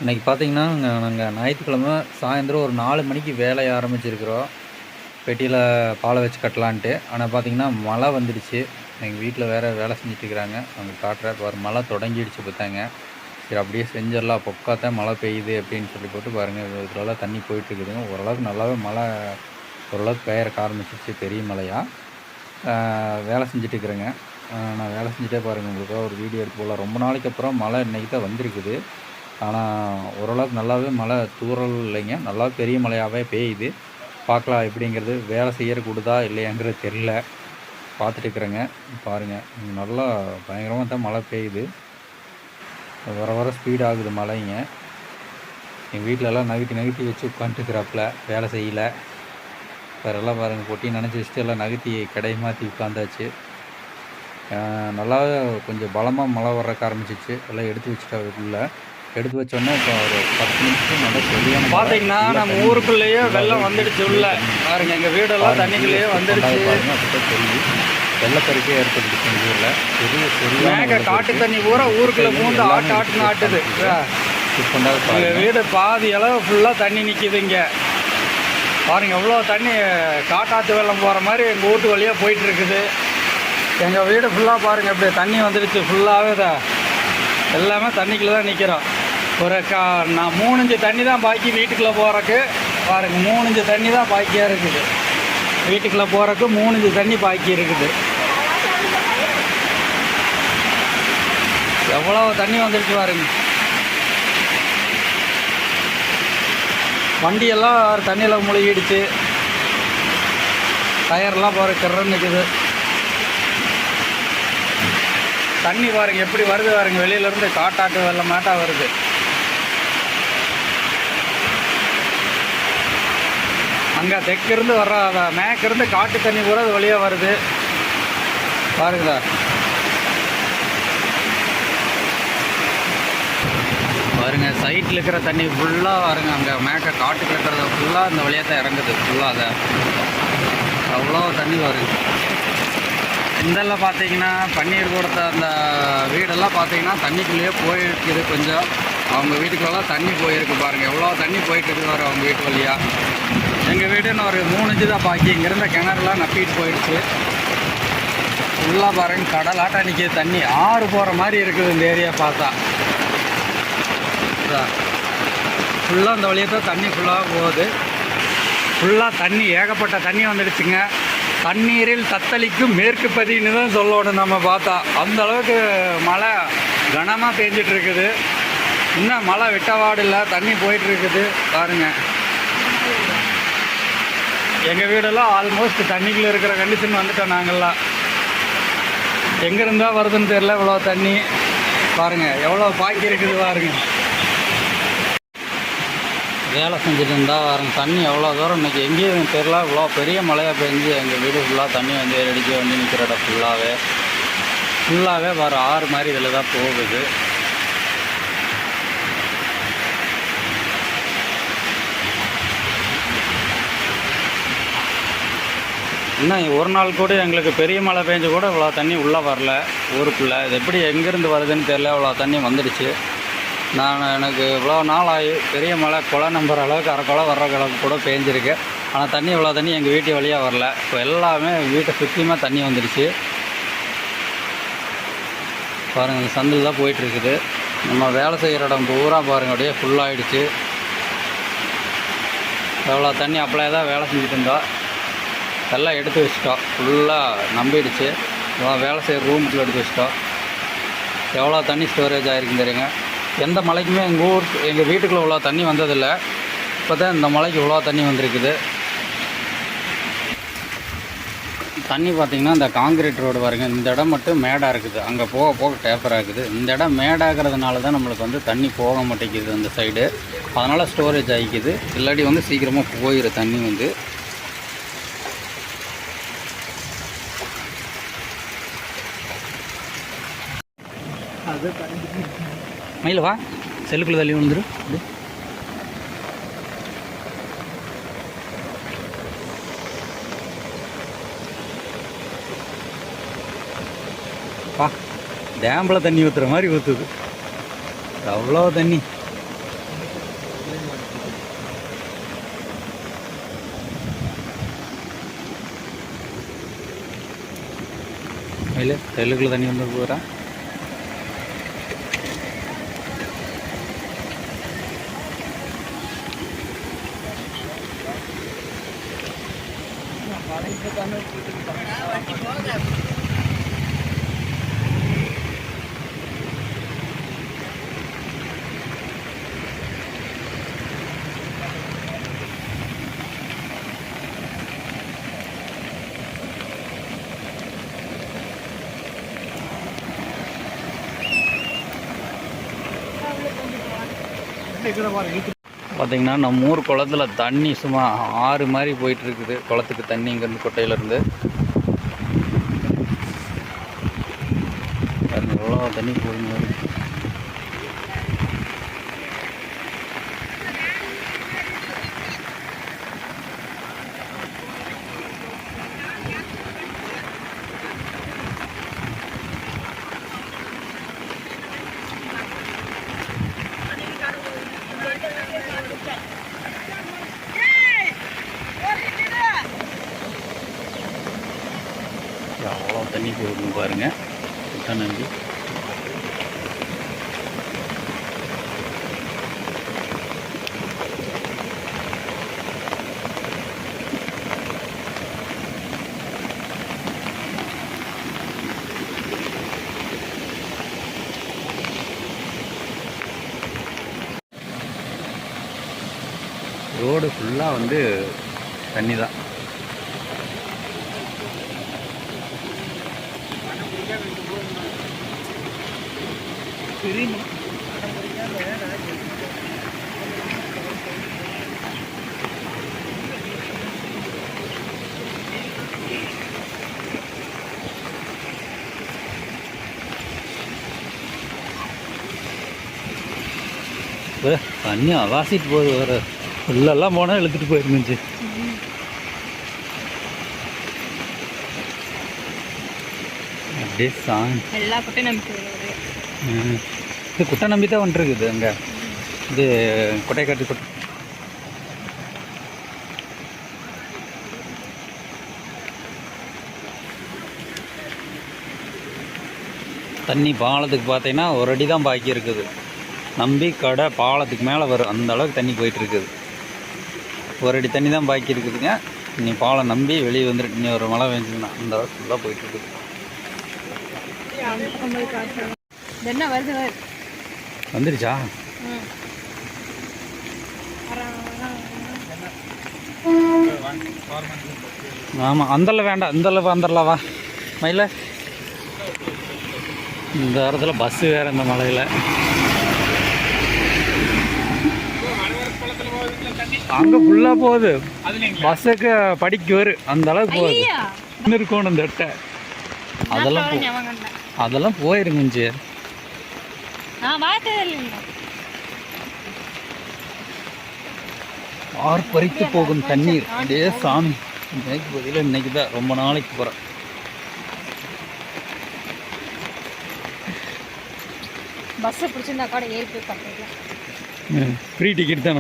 இன்றைக்கி பார்த்தீங்கன்னா, நாங்கள் ஞாயிற்றுக்கிழமை சாயந்தரம் ஒரு 4 மணிக்கு வேலைய ஆரம்பிச்சிருக்கிறோம். பெட்டியில் பாலை வச்சு கட்டலான்ட்டு. ஆனால் பார்த்தீங்கன்னா, மழை வந்துடுச்சு. எங்கள் வீட்டில் வேறு வேலை செஞ்சுட்ருக்குறாங்க. அங்கே காட்டுறேன் பாரு, மழை தொடங்கிடுச்சு பார்த்தாங்க. சரி அப்படியே செஞ்சிடலாம், பொக்காத்தான் மழை பெய்யுது அப்படின்னு சொல்லி போட்டு பாருங்கள், இதுலலாம் தண்ணி போயிட்டுருக்குதுங்க. ஓரளவுக்கு நல்லாவே மழை ஓரளவுக்கு பெய்யறக்க ஆரம்பிச்சிருச்சு, பெரிய மழையாக. வேலை செஞ்சுட்ருக்குறேங்க. நான் வேலை செஞ்சுட்டே பாருங்கள், உங்களுக்காக ஒரு வீடியோ எடுத்து போடலாம். ரொம்ப நாளைக்கு அப்புறம் மழை இன்றைக்கி தான் வந்திருக்குது. ஆனால் ஓரளவுக்கு நல்லாவே மழை தூறல் இல்லைங்க, நல்லா பெரிய மழையாகவே பெய்யுது. பார்க்கலாம் எப்படிங்கிறது, வேலை செய்யறதுக்கு விடுதா இல்லையாங்கிறது தெரில. பார்த்துட்டு இருக்கிறேங்க. பாருங்கள், நல்லா பயங்கரமாக தான் மழை பெய்யுது. வர வர ஸ்பீட் ஆகுது மழைங்க. எங்கள் வீட்டிலலாம் நகர்த்தி வச்சு உட்காந்துட்டுருக்குறாப்புல, வேலை செய்யலை. வேறெல்லாம் பாருங்கள், பொட்டி நினச்சி வச்சுட்டு எல்லாம் நகர்த்தி கடை மாற்றி உட்காந்தாச்சு. நல்லாவே கொஞ்சம் பலமாக மழை வர்றக்க ஆரம்பிச்சிச்சு. எல்லாம் எடுத்து வச்சுட்டா வீட்டில். எடுத்து வச்சோன்னா இப்போ ஒரு 10 நிமிஷம் நல்லா சரியான பார்த்தீங்கன்னா நம்ம ஊருக்குள்ளேயே வெள்ளம் வந்துடுச்சு. உள்ள பாருங்க, எங்கள் வீடெல்லாம் தண்ணிக்குள்ளேயே வந்துடுச்சு. பாருங்க, அப்போ தெரியுது வெள்ளப்பெருக்கே ஏற்பட்டுச்சு எங்கள் ஊரில். பெரிய சரியான காட்டு தண்ணி பூரா ஊருக்குள்ளே பூந்து ஆட்டுன்னு ஆட்டுது. எங்கள் வீடு பாதி அளவு ஃபுல்லாக தண்ணி நிற்கிது. இங்கே பாருங்கள் எவ்வளோ தண்ணி, காட்டாத்து வெள்ளம் போகிற மாதிரி எங்கள் வீட்டு வழியாக போயிட்டுருக்குது. எங்கள் வீடு ஃபுல்லாக பாருங்கள், இப்படி தண்ணி வந்துடுச்சு. ஃபுல்லாகவே தான் எல்லாமே தண்ணிக்குள்ளே தான் நிற்கிறோம். ஒரு நான் 3 இன்ச்சு தண்ணி தான் பாக்கி வீட்டுக்குள்ளே போகிறக்கு. பாருங்கள், 3 இன்ச்சு தண்ணி தான் பாக்கியாக இருக்குது. வீட்டுக்குள்ளே போகிறக்கு 3 இன்ச்சு தண்ணி பாக்கி இருக்குது. எவ்வளோ தண்ணி வந்துடுச்சு பாருங்க. வண்டியெல்லாம் தண்ணியில் முழுகிடுச்சு. டயர்லாம் பாரு கிரன்னு நிற்குது. தண்ணி பாருங்கள் எப்படி வருது பாருங்க, வெளியிலேருந்து காட்டாட்டு வெள்ளம் மாட்டாக வருது. அங்கே தெற்கிருந்து வர்ற மேற்கிருந்து காட்டு தண்ணி கூட அது வழியாக வருது பாருங்களா. பாருங்கள், சைட்டில் இருக்கிற தண்ணி ஃபுல்லாக பாருங்க, அங்கே மேற்க காட்டுக்கு இருக்கிறத ஃபுல்லாக இந்த வழியாக தான் இறங்குது. ஃபுல்லாக அதை அவ்வளோ தண்ணி வருது. இந்தெல்லாம் பார்த்தீங்கன்னா பன்னீர் கொடுத்த அந்த வீடெல்லாம் பார்த்தீங்கன்னா தண்ணிக்குள்ளேயே போயிருக்குது. கொஞ்சம் அவங்க வீட்டுக்குள்ளெல்லாம் தண்ணி போயிருக்கு பாருங்கள், எவ்வளோ தண்ணி போயிட்டு வரும் அவங்க வீட்டு வழியாக. எங்கள் வீடுன்னு ஒரு 3 இன்ச்சு தான் பாக்கி. இங்கேருந்த கிணறுலாம் நப்பிட்டு போயிடுச்சு. ஃபுல்லாக பாருங்கள், கடலாட்டம் நிற்கிது தண்ணி. ஆறு போகிற மாதிரி இருக்குது இந்த ஏரியா பார்த்தா. ஃபுல்லாக இந்த வழியாக தான் தண்ணி ஃபுல்லாக போகுது. ஃபுல்லாக தண்ணி, ஏகப்பட்ட தண்ணி வந்துடுச்சுங்க. தண்ணீரில் தத்தளிக்கும் மேற்கு பதின்னு தான் சொல்லணும் நம்ம பார்த்தா. அந்த அளவுக்கு மழை கனமாக பெஞ்சிட்டு இருக்குது. இன்னும் மழை விட்டவாடு இல்லை, தண்ணி போயிட்டுருக்குது பாருங்கள். எங்கள் வீடெல்லாம் ஆல்மோஸ்ட் தண்ணிக்குள்ளே இருக்கிற கண்டிஷன் வந்துட்டோம் நாங்கள்லாம். எங்கேருந்தா வருதுன்னு தெரியல, இவ்வளோ தண்ணி பாருங்கள், எவ்வளோ பாக்கி இருக்குது பாருங்கள். வேலை செஞ்சுட்டு இருந்தால் பாருங்க, தண்ணி எவ்வளோ தூரம் இன்றைக்கி எங்கேயும் தெரியல. இவ்வளோ பெரிய மழையாக பெஞ்சு எங்கள் வீடு ஃபுல்லாக தண்ணி வந்து ஏறடிக்க வந்து நிற்கிற இடம் ஃபுல்லாகவே வர ஆறு மாதிரி இதில் தான் போகுது. இன்னும் ஒரு நாள் கூட எங்களுக்கு பெரிய மழை பெஞ்சு கூட இவ்வளோ தண்ணி உள்ளே வரல ஊருக்குள்ளே. இது எப்படி எங்கேருந்து வருதுன்னு தெரியல, இவ்வளோ தண்ணி வந்துடுச்சு. எனக்கு இவ்வளோ நாள் ஆகி பெரிய மழை குளை நம்புற அளவுக்கு அரை குளம் வர்ற அளவுக்கு கூட பேஞ்சிருக்கு. ஆனால் தண்ணி இவ்வளோ தண்ணி எங்கள் வீட்டு வழியாக வரல. இப்போ எல்லாமே வீட்டை சுற்றியுமே தண்ணி வந்துடுச்சு பாருங்கள். இந்த சந்தில் தான் போயிட்டுருக்குது. நம்ம வேலை செய்கிற இடம் பூரா பாருங்கள், அப்படியே ஃபுல்லாகிடுச்சு. எவ்வளோ தண்ணி அப்பளே தான் வேலை செஞ்சுட்டு இருந்தோம், எல்லாம் எடுத்து வச்சிட்டோம். ஃபுல்லாக நம்பிடுச்சு. வேலை செய்கிற ரூமுக்குள்ளே எடுத்து வச்சிட்டோம். எவ்வளோ தண்ணி ஸ்டோரேஜ் ஆகிருக்குன்னு தெரியுங்க. எந்த மலைக்குமே எங்கள் வீட்டுக்குள்ளே இவ்வளோ தண்ணி வந்ததில்லை. இப்போ தான் இந்த மலைக்கு இவ்வளோ தண்ணி வந்திருக்குது. தண்ணி பார்த்திங்கன்னா இந்த காங்கிரீட் ரோடு பாருங்கள், இந்த இடம் மட்டும் மேடாக இருக்குது. அங்கே போக போக டேப்பராக இருக்குது. இந்த இடம் மேடாகிறதுனால தான் நம்மளுக்கு வந்து தண்ணி போக மாட்டேங்குது அந்த சைடு. அதனால் ஸ்டோரேஜ் ஆகிக்குது. இல்லாட்டி வந்து சீக்கிரமாக போயிடும் தண்ணி வந்து. மயில் வா, செல்லுக்குள்ள தள்ளி விழுந்துடும். டேம்பில் தண்ணி ஊற்றுற மாதிரி ஊற்றுது. அவ்வளோ தண்ணி இல்லை தெலுங்குல தண்ணி வந்து போகிறேன். பார்த்தீங்கன்னா நம்ம ஊர் குளத்துல தண்ணி சும்மா ஆறு மாதிரி போயிட்டு இருக்குது. குளத்துக்கு தண்ணி இங்கேருந்து கொட்டையிலேருந்து எவ்வளோ தண்ணி போகுங்க. எவ்வளோ தண்ணி போகுதுன்னு பாருங்கள். குட்டை நம்பி ரோடு ஃபுல்லாக வந்து தண்ணி தான். தண்ணி அவாசிட்டு போகுது. வேறு உள்ளெல்லாம் போனால் இழுத்துட்டு போயிருந்துச்சு. அப்படியே எல்லா குட்டை நம்பி இது குட்டை நம்பி தான் வந்துருக்குது. அங்கே இது குட்டை கட்டி குட்டை தண்ணி பாலத்துக்கு பார்த்தீங்கன்னா ஒரு அடி தான் பாக்கி இருக்குது. நம்பி கடை பாலத்துக்கு மேலே வரும், அந்த அளவுக்கு தண்ணி போயிட்டுருக்குது. ஒரு அடி தண்ணி தான் பாக்கி இருக்குதுங்க. நீ பாலம் நம்பி வெளியே வந்துட்டு நீ ஒரு மழை பெஞ்சுன்னா அந்த அளவுக்கு ஃபுல்லாக போயிட்டுருக்குது. வந்துருச்சா? ஆமாம், அந்தளவு வேண்டாம், இந்தளவு வந்துடலாம். வா மயில, இந்த இடத்துல பஸ்ஸு வேறு இந்த மலையில். அங்கே ஃபுல்லாக போகுது. பஸ்ஸுக்கு படிக்கு வரும், அந்த அளவுக்கு போகுது. இருக்கணும் இந்த இடத்த. அதெல்லாம் போயிருங்க. ஆர்ப்பரித்து போகும் தண்ணீர். அப்படியே சாமி இன்னைக்கு பதில் இன்னைக்கு தான் ரொம்ப நாளைக்கு போகிறேன். பஸ்ஸை பிடிச்சிருந்தா கூட ஏறி போய் பார்த்துக்கலாம். ஃப்ரீ டிக்கெட் தான்.